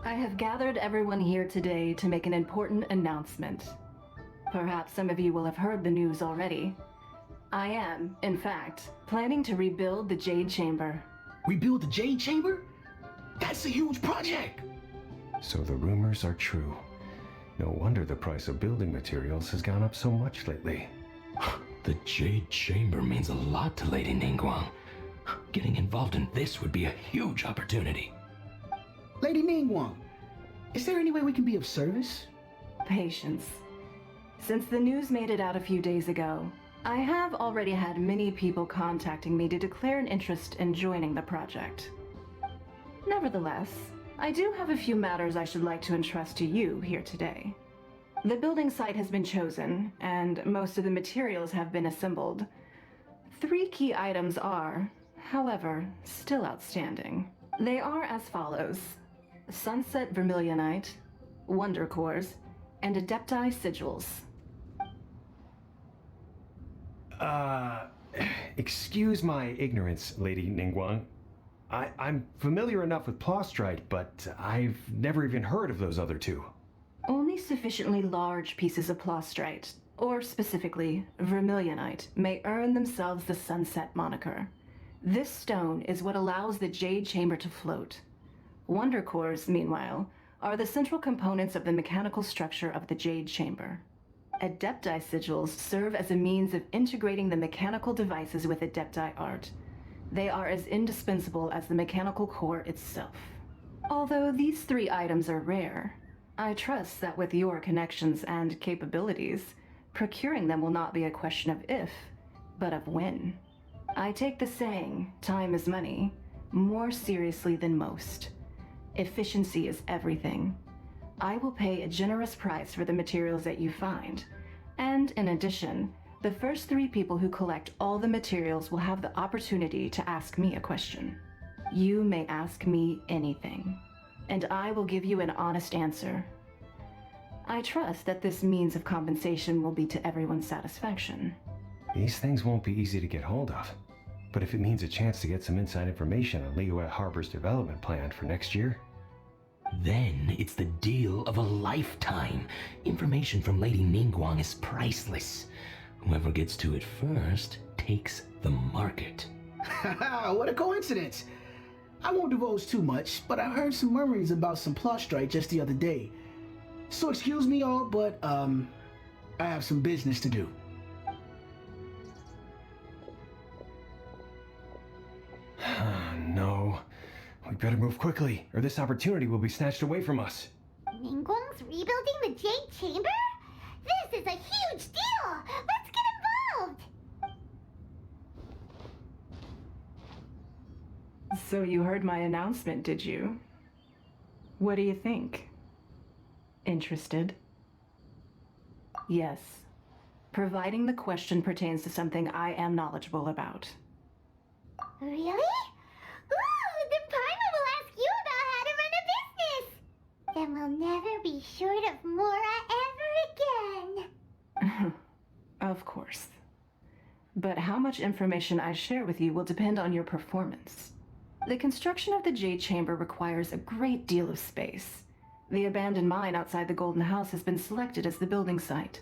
I have gathered everyone here today to make an important announcement. Perhaps some of you will have heard the news already. I am, in fact, planning to rebuild the Jade Chamber. Rebuild the Jade Chamber? That's a huge project! So the rumors are true. No wonder the price of building materials has gone up so much lately. The Jade Chamber means a lot to Lady Ningguang. Getting involved in this would be a huge opportunity. Lady Ningguang, is there any way we can be of service? Patience. Since the news made it out a few days ago, I have already had many people contacting me to declare an interest in joining the project. Nevertheless, I do have a few matters I should like to entrust to you here today. The building site has been chosen, and most of the materials have been assembled. 3 key items are, however, still outstanding. They are as follows: Sunset Vermilionite, Wonder Cores, and Adepti Sigils. Excuse my ignorance, Lady Ningguang. I'm familiar enough with Plostrite, but I've never even heard of those other 2. Only sufficiently large pieces of Plostrite, or specifically Vermilionite, may earn themselves the Sunset moniker. This stone is what allows the Jade Chamber to float. Wonder Cores, meanwhile, are the central components of the mechanical structure of the Jade Chamber. Adepti Sigils serve as a means of integrating the mechanical devices with Adepti art. They are as indispensable as the mechanical core itself. Although these 3 items are rare, I trust that with your connections and capabilities, procuring them will not be a question of if, but of when. I take the saying, time is money, more seriously than most. Efficiency is everything. I will pay a generous price for the materials that you find, and in addition, the first 3 people who collect all the materials will have the opportunity to ask me a question. You may ask me anything, and I will give you an honest answer. I trust that this means of compensation will be to everyone's satisfaction. These things won't be easy to get hold of. But if it means a chance to get some inside information on Liyue Harbor's development plan for next year... Then it's the deal of a lifetime. Information from Lady Ningguang is priceless. Whoever gets to it first takes the market. What a coincidence! I won't divulge too much, but I heard some murmurings about some Plostrite just the other day. So excuse me all, but I have some business to do. No. We better move quickly, or this opportunity will be snatched away from us. Ningguang's rebuilding the Jade Chamber? This is a huge deal! Let's get involved! So you heard my announcement, did you? What do you think? Interested? Yes. Providing the question pertains to something I am knowledgeable about. Really? Ooh, then Parma will ask you about how to run a business! Then we'll never be short of Mora ever again! Of course. But how much information I share with you will depend on your performance. The construction of the Jade Chamber requires a great deal of space. The abandoned mine outside the Golden House has been selected as the building site.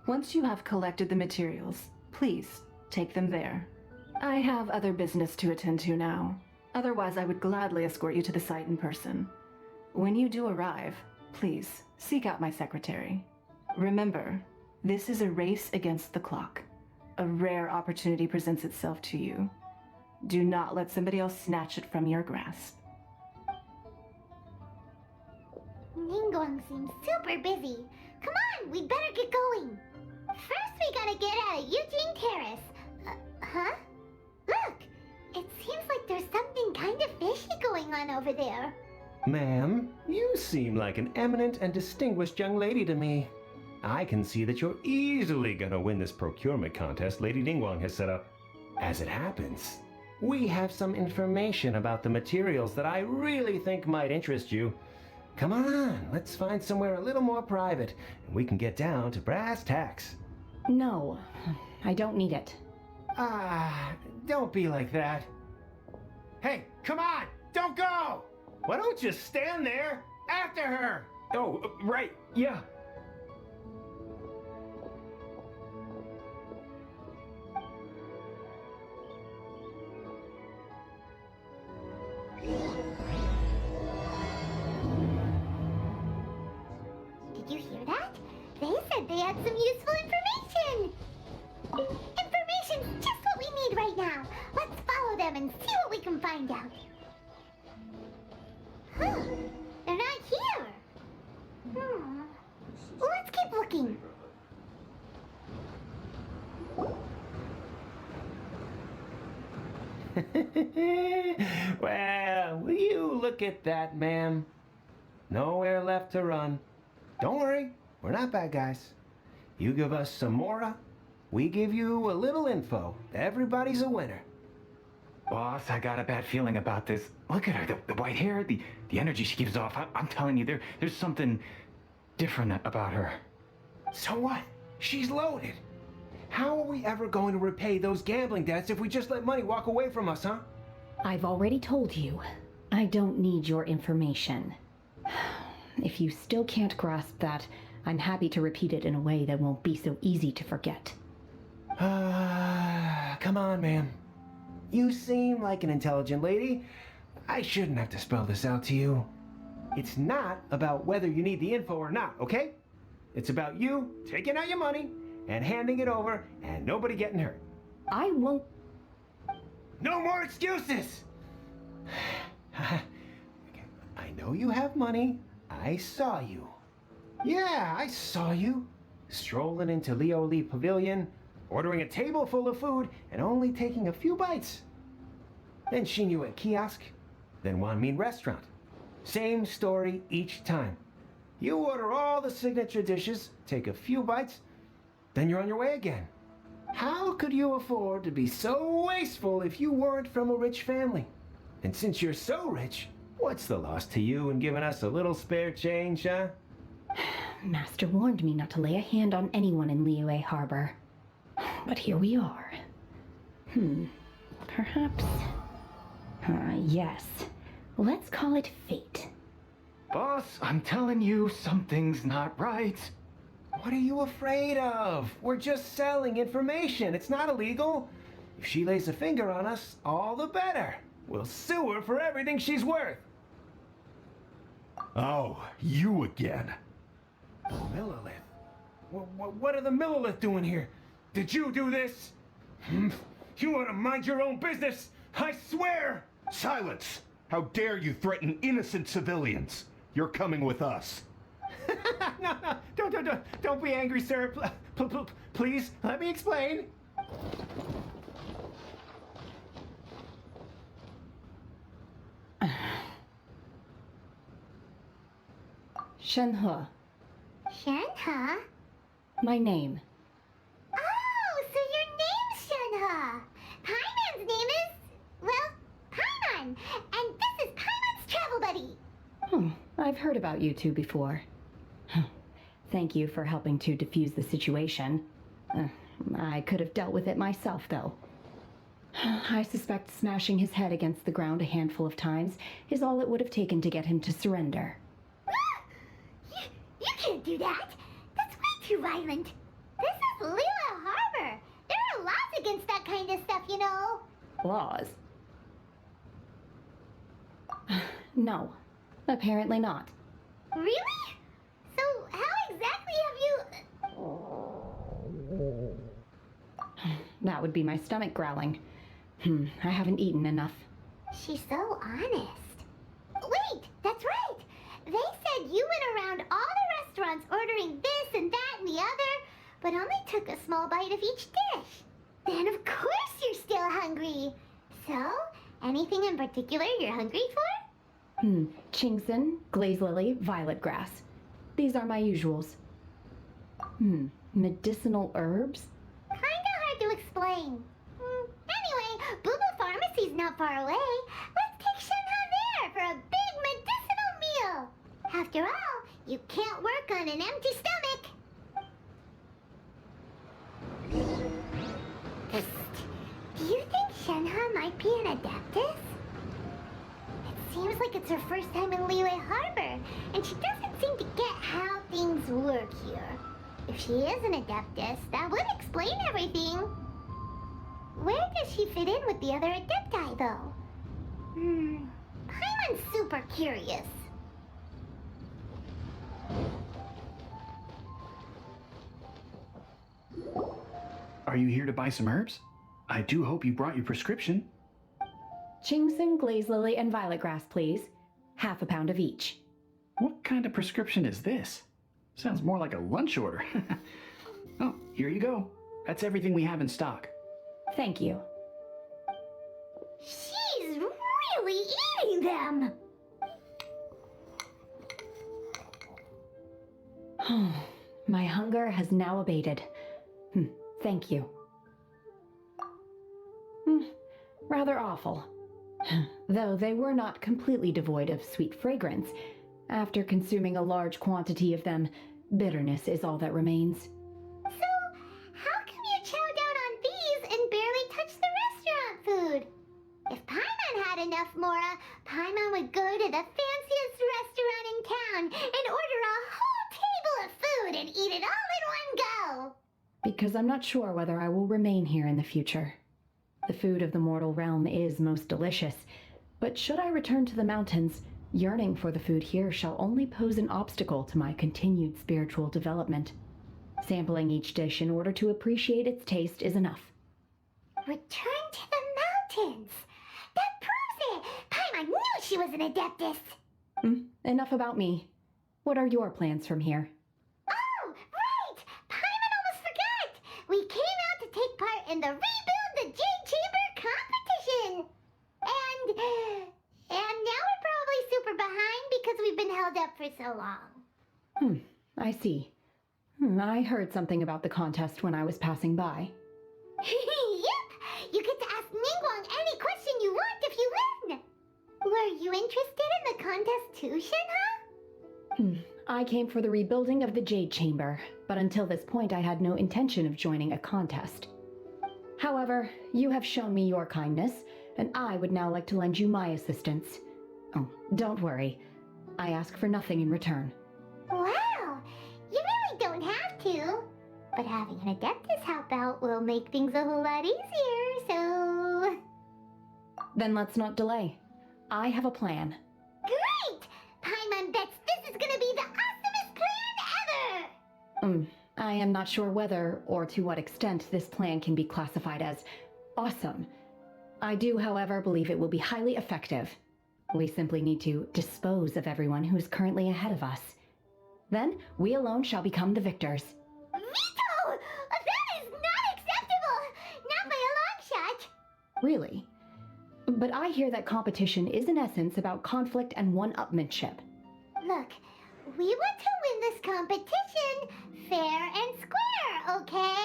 Once you have collected the materials, please take them there. I have other business to attend to now. Otherwise, I would gladly escort you to the site in person. When you do arrive, please seek out my secretary. Remember, this is a race against the clock. A rare opportunity presents itself to you. Do not let somebody else snatch it from your grasp. Ningguang seems super busy. Come on, we better get going. First, we gotta get out of Eugene Terrace. Huh? Look, it seems like there's something kind of fishy going on over there. Ma'am, you seem like an eminent and distinguished young lady to me. I can see that you're easily gonna win this procurement contest Lady Ningguang has set up. As it happens, we have some information about the materials that I really think might interest you. Come on, let's find somewhere a little more private, and we can get down to brass tacks. No, I don't need it. Don't be like that. Hey, come on, don't go! Why don't you stand there After her! Oh, right, yeah. Did you hear that? They said they had some useful information. Information's just what we need right now. Let's follow them and see what we can find out. Huh. They're not here. Let's keep looking. Well, will you look at that, ma'am? Nowhere left to run. Don't worry, we're not bad guys. You give us some mora, we give you a little info. Everybody's a winner. Boss, I got a bad feeling about this. Look at her, the white hair, the energy she gives off. I'm telling you, there's something different about her. So what? She's loaded. How are we ever going to repay those gambling debts if we just let money walk away from us, huh? I've already told you, I don't need your information. If you still can't grasp that, I'm happy to repeat it in a way that won't be so easy to forget. Come on, ma'am. You seem like an intelligent lady. I shouldn't have to spell this out to you. It's not about whether you need the info or not, okay? It's about you taking out your money and handing it over and nobody getting hurt. I won't. No more excuses! I know you have money. I saw you. Yeah, I saw you. Strolling into Leo Lee Pavilion, ordering a table full of food, and only taking a few bites. Then seen you at kiosk, then Wan Min restaurant. Same story each time. You order all the signature dishes, take a few bites, then you're on your way again. How could you afford to be so wasteful if you weren't from a rich family? And since you're so rich, what's the loss to you in giving us a little spare change, huh? Master warned me not to lay a hand on anyone in Liyue Harbor. But here we are. Perhaps... yes. Let's call it fate. Boss, I'm telling you, something's not right. What are you afraid of? We're just selling information. It's not illegal. If she lays a finger on us, all the better. We'll sue her for everything she's worth. Oh, you again. Millilith? What are the Millilith doing here? Did you do this? You want to mind your own business? I swear! Silence! How dare you threaten innocent civilians? You're coming with us. No, don't be angry, sir. Please, let me explain. Shenhe, Shenhe? my name. Oh, so your name's Shenhe. Paimon's name is, well, Paimon. And this is Paimon's travel buddy. I've heard about you two before. Thank you for helping to defuse the situation. I could have dealt with it myself, though. I suspect smashing his head against the ground a handful of times is all it would have taken to get him to surrender. You can't do that. That's way too violent. This is Lila Harbor. There are laws against that kind of stuff, you know. Laws? No, apparently not. Really? So how exactly have you... That would be my stomach growling. I haven't eaten enough. She's so honest. Wait, that's right. They said you went around all the restaurants ordering this and that and the other, but only took a small bite of each dish. Then of course you're still hungry. So, anything in particular you're hungry for? Chingson, glaze lily, violet grass. These are my usuals. Medicinal herbs? Kinda hard to explain. Anyway, Booba Pharmacy's not far away. Let's take Shenhe there for a big medicinal meal. After all, you can't work on an empty stomach. Psst. Do you think Shenhe might be an adeptus? It seems looks like it's her first time in Liyue Harbor, and she doesn't seem to get how things work here. If she is an Adeptus, that would explain everything. Where does she fit in with the other Adepti, though? Paimon's super curious. Are you here to buy some herbs? I do hope you brought your prescription. Chingson, glaze lily, and violet grass, please. Half a pound of each. What kind of prescription is this? Sounds more like a lunch order. Oh, here you go. That's everything we have in stock. Thank you. She's really eating them! My hunger has now abated. Thank you. Rather awful. Though they were not completely devoid of sweet fragrance. After consuming a large quantity of them, bitterness is all that remains. So, how come you chow down on these and barely touch the restaurant food? If Paimon had enough Mora, Paimon would go to the fanciest restaurant in town and order a whole table of food and eat it all in one go. Because I'm not sure whether I will remain here in the future. The food of the mortal realm is most delicious, but should I return to the mountains, yearning for the food here shall only pose an obstacle to my continued spiritual development. Sampling each dish in order to appreciate its taste is enough. Return to the mountains! That proves it! Paimon knew she was an Adeptus! Enough about me. What are your plans from here? Oh, right! Paimon almost forgot! We came out to take part in the Rebuild the Jade Chamber competition! And now we're probably super behind because we've been held up for so long. I see. I heard something about the contest when I was passing by. Yep! You get to ask Ningguang any question you want if you win! Were you interested in the contest too, Shenhe? I came for the rebuilding of the Jade Chamber, but until this point I had no intention of joining a contest. However, you have shown me your kindness, and I would now like to lend you my assistance. Oh, don't worry. I ask for nothing in return. Wow! You really don't have to. But having an Adeptus help out will make things a whole lot easier, so... Then let's not delay. I have a plan. Great! Paimon bets this is gonna be the awesomest plan ever! I am not sure whether or to what extent this plan can be classified as awesome. I do, however, believe it will be highly effective. We simply need to dispose of everyone who is currently ahead of us. Then, we alone shall become the victors. Veto! That is not acceptable! Not by a long shot! Really? But I hear that competition is in essence about conflict and one-upmanship. Look, we want to win this competition fair and square, okay?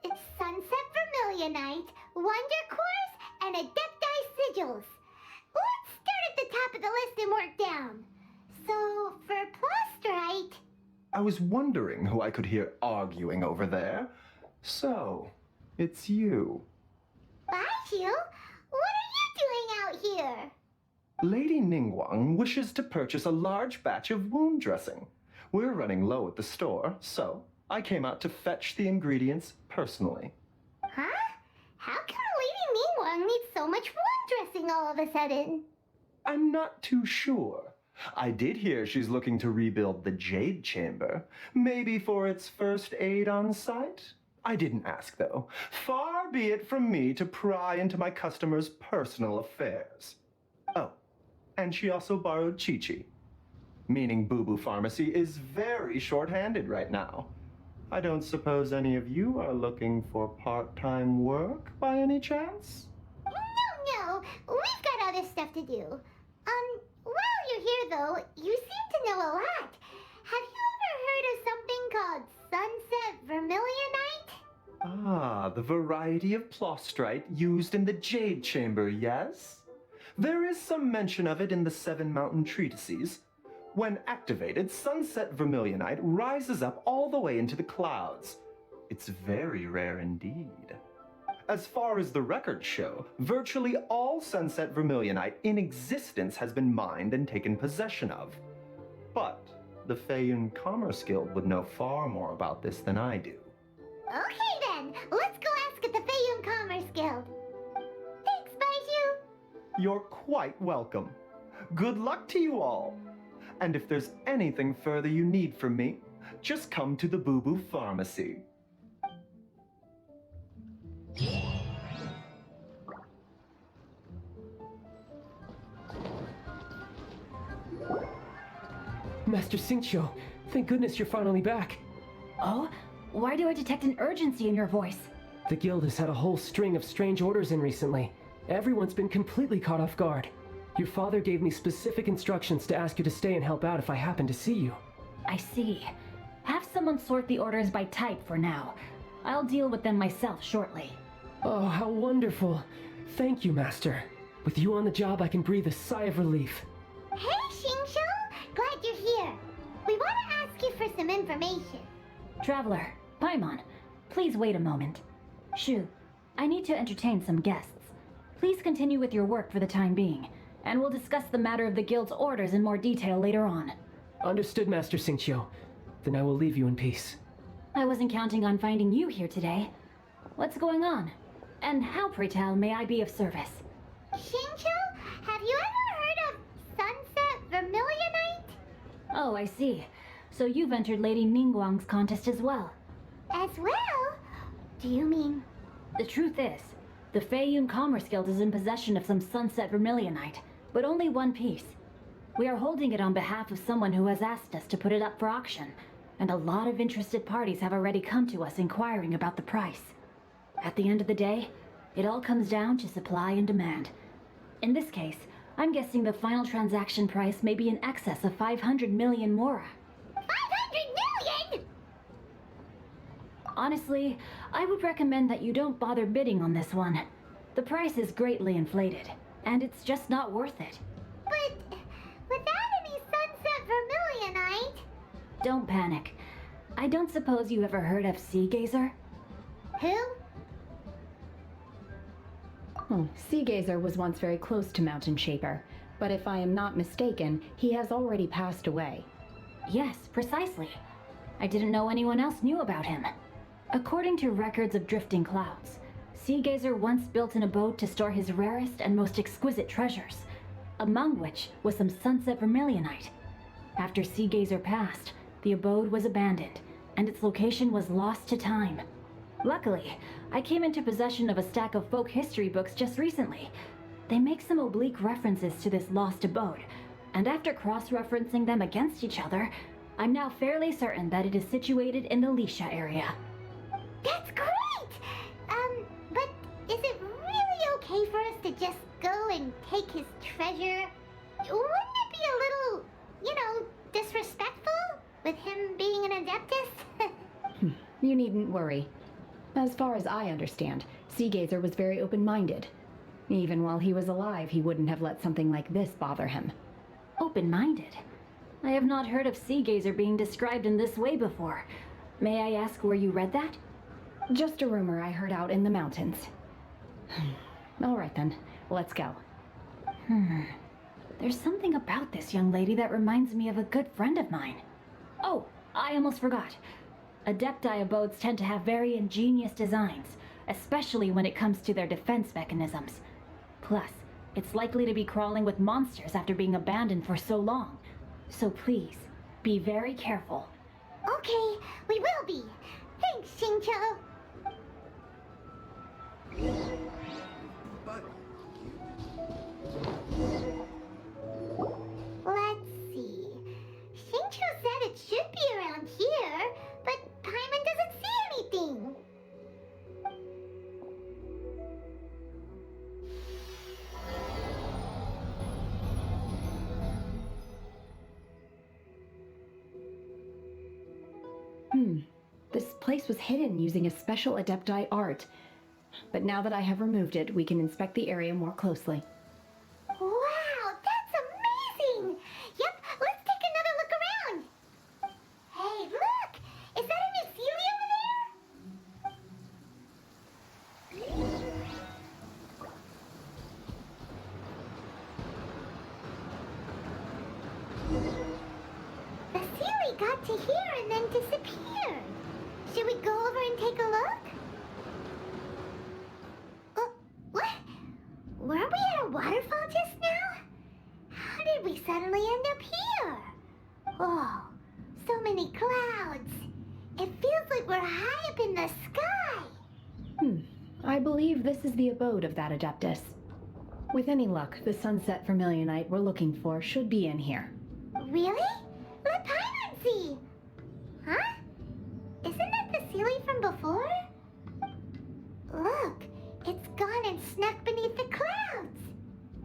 It's Sunset Vermilionite, Wonder Course, and Adepti Sigils. Let's start at the top of the list and work down. So, for Plustrite... I was wondering who I could hear arguing over there. So, it's you. Baiju? What are you doing out here? Lady Ningguang wishes to purchase a large batch of wound dressing. We're running low at the store, so I came out to fetch the ingredients personally. Huh? How come Lady Ningguang needs so much wound dressing all of a sudden? I'm not too sure. I did hear she's looking to rebuild the Jade Chamber, maybe for its first aid on site. I didn't ask, though. Far be it from me to pry into my customers' personal affairs. Oh, and she also borrowed Chi-Chi, meaning Boo Boo Pharmacy is very short-handed right now. I don't suppose any of you are looking for part-time work by any chance? No, we've got other stuff to do. While you're here, though, you seem to know a lot. Have you ever heard of something called Sunset Vermilionite? Ah, the variety of plostrite used in the Jade Chamber, yes? There is some mention of it in the Seven Mountain Treatises. When activated, Sunset Vermilionite rises up all the way into the clouds. It's very rare indeed. As far as the records show, virtually all Sunset Vermilionite in existence has been mined and taken possession of. But the Feiyun Commerce Guild would know far more about this than I do. Okay then, let's go ask at the Feiyun Commerce Guild. Thanks, Baiju. You're quite welcome. Good luck to you all. And if there's anything further you need from me, just come to the Boo Boo Pharmacy. Master Xingqiu, thank goodness you're finally back. Oh? Why do I detect an urgency in your voice? The guild has had a whole string of strange orders in recently. Everyone's been completely caught off guard. Your father gave me specific instructions to ask you to stay and help out if I happen to see you. I see. Have someone sort the orders by type for now. I'll deal with them myself shortly. Oh, how wonderful. Thank you, Master. With you on the job, I can breathe a sigh of relief. Hey, Xingqiu! Glad you're here. We want to ask you for some information. Traveler, Paimon, please wait a moment. Shu, I need to entertain some guests. Please continue with your work for the time being, and we'll discuss the matter of the guild's orders in more detail later on. Understood, Master Xingqiu. Then I will leave you in peace. I wasn't counting on finding you here today. What's going on? And how, pray tell, may I be of service? Xingqiu, have you ever heard of Sunset Vermilionite? Oh, I see. So you've entered Lady Ningguang's contest as well. As well? Do you mean... The truth is, the Feiyun Commerce Guild is in possession of some Sunset Vermilionite, but only one piece. We are holding it on behalf of someone who has asked us to put it up for auction, and a lot of interested parties have already come to us inquiring about the price. At the end of the day, it all comes down to supply and demand. In this case, I'm guessing the final transaction price may be in excess of 500 million mora. 500 million?! Honestly, I would recommend that you don't bother bidding on this one. The price is greatly inflated, and it's just not worth it. But without any Sunset Vermilionite... Don't panic. I don't suppose you ever heard of Sea Gazer? Who? Oh, Sea Gazer was once very close to Mountain Shaper, but if I am not mistaken, he has already passed away. Yes, precisely. I didn't know anyone else knew about him. According to records of drifting clouds, Sea Gazer once built an abode to store his rarest and most exquisite treasures, among which was some Sunset Vermilionite. After Sea Gazer passed, the abode was abandoned, and its location was lost to time. Luckily, I came into possession of a stack of folk history books just recently. They make some oblique references to this lost abode, and after cross-referencing them against each other, I'm now fairly certain that it is situated in the Lisha area. That's great! But is it really okay for us to just go and take his treasure? Wouldn't it be a little, disrespectful? With him being an Adeptus? You needn't worry. As far as I understand, Sea Gazer was very open-minded. Even while he was alive, he wouldn't have let something like this bother him. Open-minded? I have not heard of Sea Gazer being described in this way before. May I ask where you read that? Just a rumor I heard out in the mountains. All right then, let's go. There's something about this young lady that reminds me of a good friend of mine. Oh, I almost forgot. Adepti abodes tend to have very ingenious designs, especially when it comes to their defense mechanisms. Plus, it's likely to be crawling with monsters after being abandoned for so long. So please, be very careful. Okay, we will be. Thanks, Xingqiu. Let's see. Xingqiu said it should be around here, but Paimon doesn't see anything. This place was hidden using a special Adepti art. But now that I have removed it, we can inspect the area more closely. Wow, that's amazing! Yep, let's take another look around. Hey, look! Is that a new Sealy over there? only got to here and then disappeared. Should we go over and take a look? What? Weren't we at a waterfall just now? How did we suddenly end up here? Oh, so many clouds. It feels like we're high up in the sky. I believe this is the abode of that Adeptus. With any luck, the sunset vermilionite we're looking for should be in here. Really? Let Paimon see. Huh? Isn't that the ceiling from before? Look, it's gone and snuck beneath the clouds.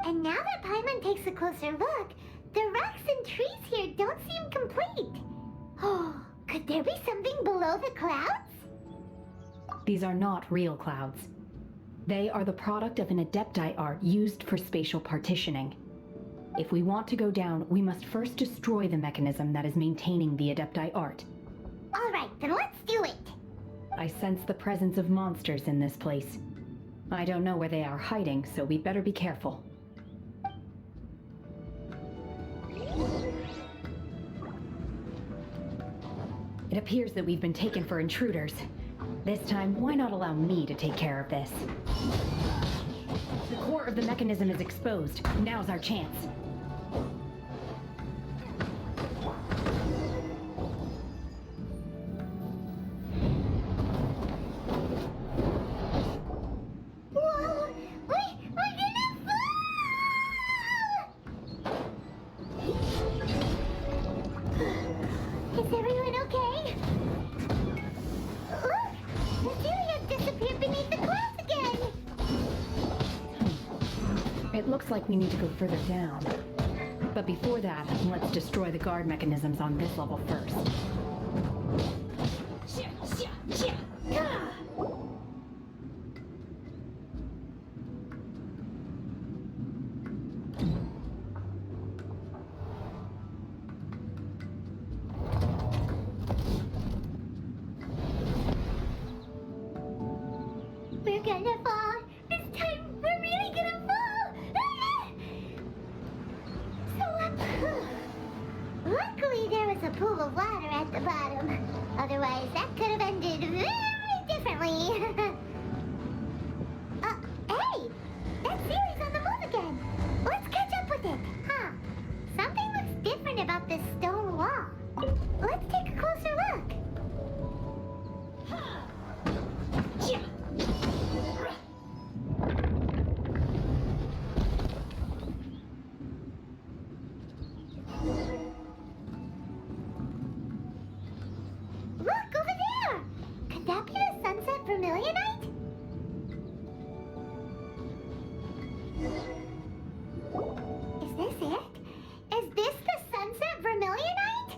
And now that Paimon takes a closer look, the rocks and trees here don't seem complete. Oh, could there be something below the clouds? These are not real clouds. They are the product of an Adepti art used for spatial partitioning. If we want to go down, we must first destroy the mechanism that is maintaining the Adepti art. All right, then let's do it. I sense the presence of monsters in this place. I don't know where they are hiding, so we better be careful. It appears that we've been taken for intruders. This time, why not allow me to take care of this? The core of the mechanism is exposed. Now's our chance. Whoa! We're gonna fall! Is everyone okay? Look! The ceiling has disappeared beneath the clouds again! It looks like we need to go further down. But before that, let's destroy the guard mechanisms on this level first. We're gonna fall! This time, we're really gonna fall! Luckily, there was a pool of water at the bottom. Otherwise, that could have ended very differently. Hey! That series on the move again! Let's catch up with it! Huh. Something looks different about this stone wall. Let's take a closer look. Look, over there! Could that be the sunset vermilionite? Is this it? Is this the sunset vermilionite?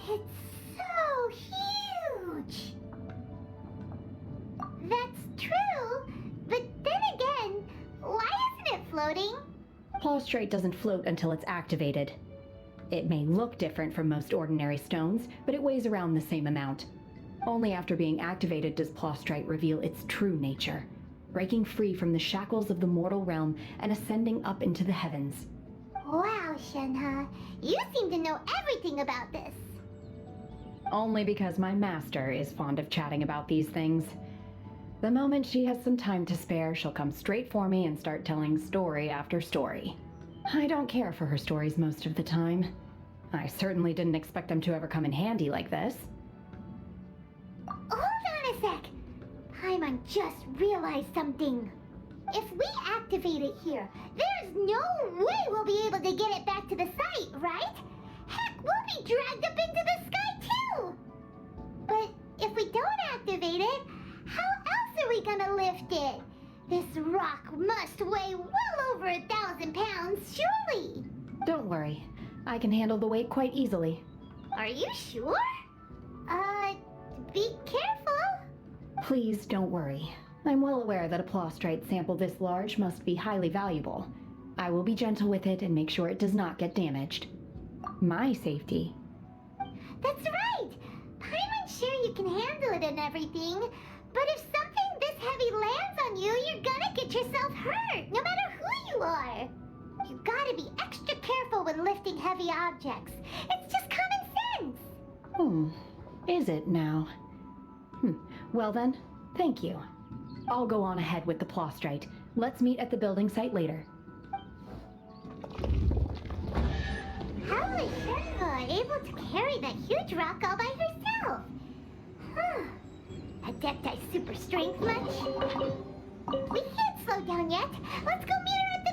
It's so huge! That's true, but then again, why isn't it floating? Plaustrate doesn't float until it's activated. It may look different from most ordinary stones, but it weighs around the same amount. Only after being activated does Plaustrite reveal its true nature, breaking free from the shackles of the mortal realm and ascending up into the heavens. Wow, Shenhe, you seem to know everything about this. Only because my master is fond of chatting about these things. The moment she has some time to spare, she'll come straight for me and start telling story after story. I don't care for her stories most of the time. I certainly didn't expect them to ever come in handy like this. Hold on a sec. Paimon just realized something. If we activate it here, there's no way we'll be able to get it back to the site, right? Heck, we'll be dragged up into the sky too! But if we don't activate it, how else are we gonna lift it? This rock must weigh well over 1,000 pounds, surely! Don't worry. I can handle the weight quite easily. Are you sure? Be careful! Please don't worry. I'm well aware that a plaustrite sample this large must be highly valuable. I will be gentle with it and make sure it does not get damaged. My safety. That's right! Paimon's sure you can handle it and everything, but if something this heavy lands on you, you're gonna get yourself hurt, no matter who you are! You gotta be extra careful when lifting heavy objects. It's just common sense! Is it now? Well then, thank you. I'll go on ahead with the plostrite. Let's meet at the building site later. How is Shenhe able to carry that huge rock all by herself? Huh. Adepti super strength much? We can't slow down yet. Let's go meet her at